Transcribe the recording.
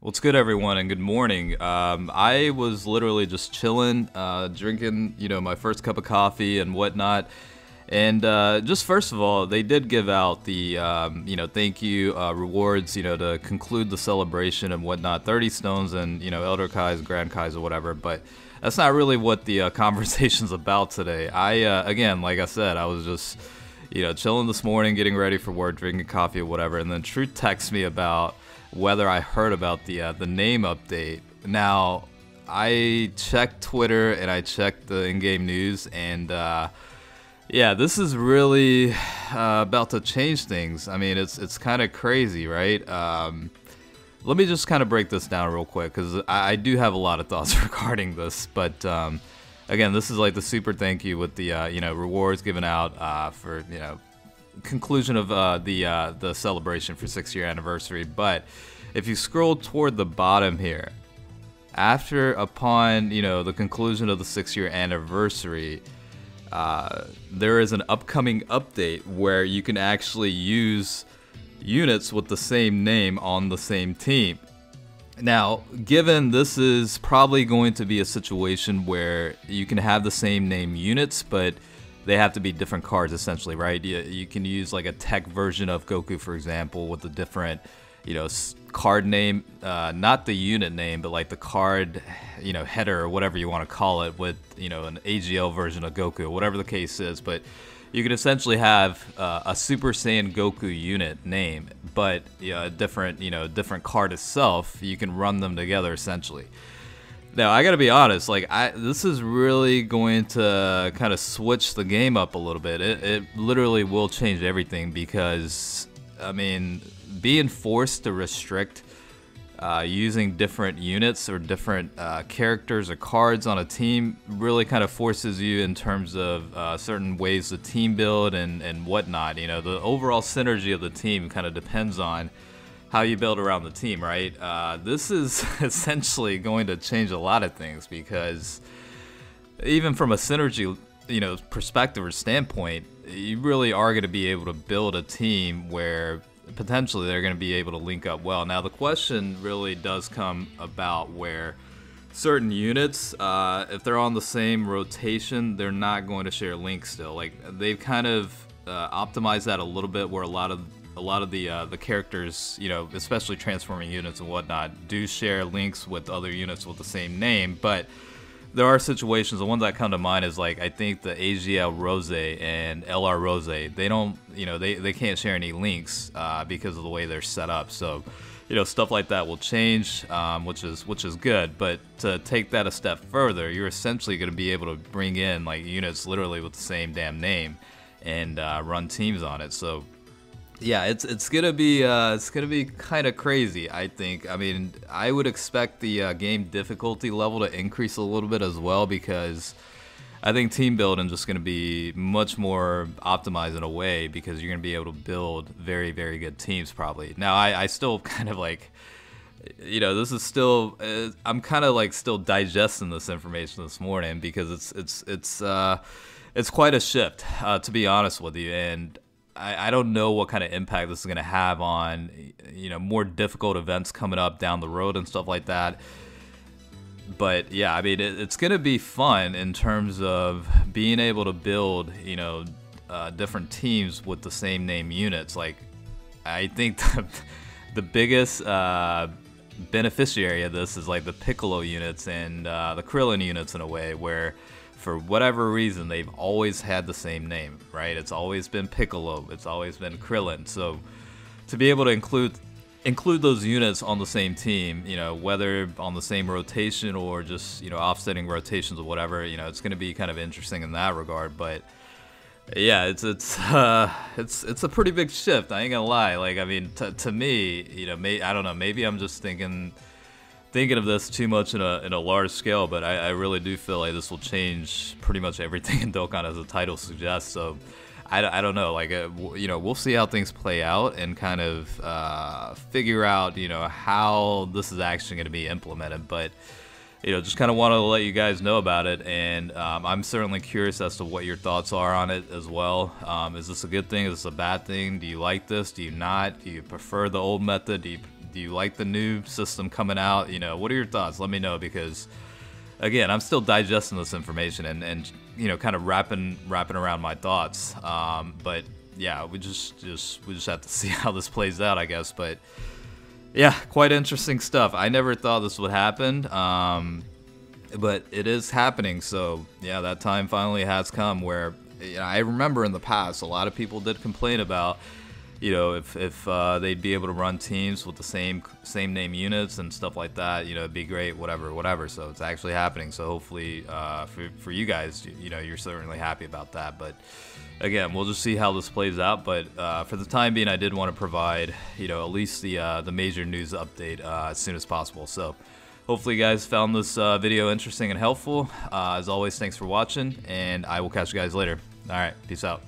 What's good, everyone, and good morning. I was literally just chilling, drinking, my first cup of coffee and whatnot. And just first of all, they did give out the, thank you rewards, to conclude the celebration and whatnot. 30 stones and, Elder Kais, Grand Kais, or whatever. But that's not really what the conversation's about today. Again, like I said, I was just, chilling this morning, getting ready for work, drinking coffee or whatever. And then Truth texts me about whether I heard about the name update. Now, I checked Twitter and I checked the in-game news, and yeah, this is really about to change things. I mean, it's kind of crazy, right? Let me just kind of break this down real quick because I do have a lot of thoughts regarding this. But again, this is like the super thank you with the rewards given out for conclusion of the celebration for 6-year anniversary. But if you scroll toward the bottom here, upon the conclusion of the 6-year anniversary, there is an upcoming update where you can actually use units with the same name on the same team. Now, given this is probably going to be a situation where you can have the same name units, but they have to be different cards, essentially, right? You can use like a tech version of Goku, for example, with a different, card name, not the unit name, but like the card, header or whatever you want to call it, with an AGL version of Goku, whatever the case is. But you can essentially have a Super Saiyan Goku unit name, but a different card itself. You can run them together essentially. Now, I gotta be honest, this is really going to kind of switch the game up a little bit. It literally will change everything because, I mean, being forced to restrict using different units or different characters or cards on a team really kind of forces you in terms of certain ways to team build and whatnot. The overall synergy of the team kind of depends on how you build around the team, right? This is essentially going to change a lot of things because even from a synergy, perspective or standpoint, you really are going to be able to build a team where potentially they're going to be able to link up well. Now, the question really does come about where certain units, if they're on the same rotation, they're not going to share links still. Like, they've kind of optimized that a little bit where a lot of the characters, especially transforming units and whatnot, do share links with other units with the same name. But there are situations, the ones that come to mind is like, I think the AGL Rose and LR Rose, they don't, they can't share any links because of the way they're set up. So, stuff like that will change, which is good. But to take that a step further, you're essentially going to be able to bring in like units literally with the same damn name and run teams on it. So yeah, it's gonna be kind of crazy, I think. I mean, I would expect the game difficulty level to increase a little bit as well because I think team building just gonna be much more optimized in a way because you're gonna be able to build very, very good teams probably. Now, I still kind of like, this is still I'm kind of like still digesting this information this morning because it's quite a shift, to be honest with you. And I don't know what kind of impact this is going to have on, more difficult events coming up down the road and stuff like that. But yeah, I mean, it's going to be fun in terms of being able to build, different teams with the same name units. Like, I think the biggest beneficiary of this is like the Piccolo units and the Krillin units in a way where, for whatever reason, they've always had the same name, right? It's always been Piccolo, it's always been Krillin. So to be able to include those units on the same team, whether on the same rotation or just, offsetting rotations or whatever, it's going to be kind of interesting in that regard. But yeah, it's a pretty big shift. I ain't gonna lie. Like, I mean, to me, I don't know, maybe I'm just thinking of this too much in a large scale, but I really do feel like this will change pretty much everything in Dokkan, as the title suggests. So I don't know, like, we'll see how things play out and kind of figure out, how this is actually going to be implemented. But just kind of want to let you guys know about it, and I'm certainly curious as to what your thoughts are on it as well. Is this a good thing? Is this a bad thing? Do you like this? Do you not? Do you prefer the old method? Do Do you like the new system coming out? You know, what are your thoughts? Let me know, because again, I'm still digesting this information and you know, kind of wrapping around my thoughts. But yeah, we just have to see how this plays out, I guess. But yeah, quite interesting stuff. I never thought this would happen, but it is happening. So yeah, that time finally has come where, you know, I remember in the past a lot of people did complain about, you know, if they'd be able to run teams with the same name units and stuff like that, you know, it'd be great, whatever. So it's actually happening. So hopefully for you guys, you know, you're certainly happy about that. But again, we'll just see how this plays out. But for the time being, I did want to provide, you know, at least the major news update as soon as possible. So hopefully you guys found this video interesting and helpful. As always, thanks for watching, and I will catch you guys later. All right, peace out.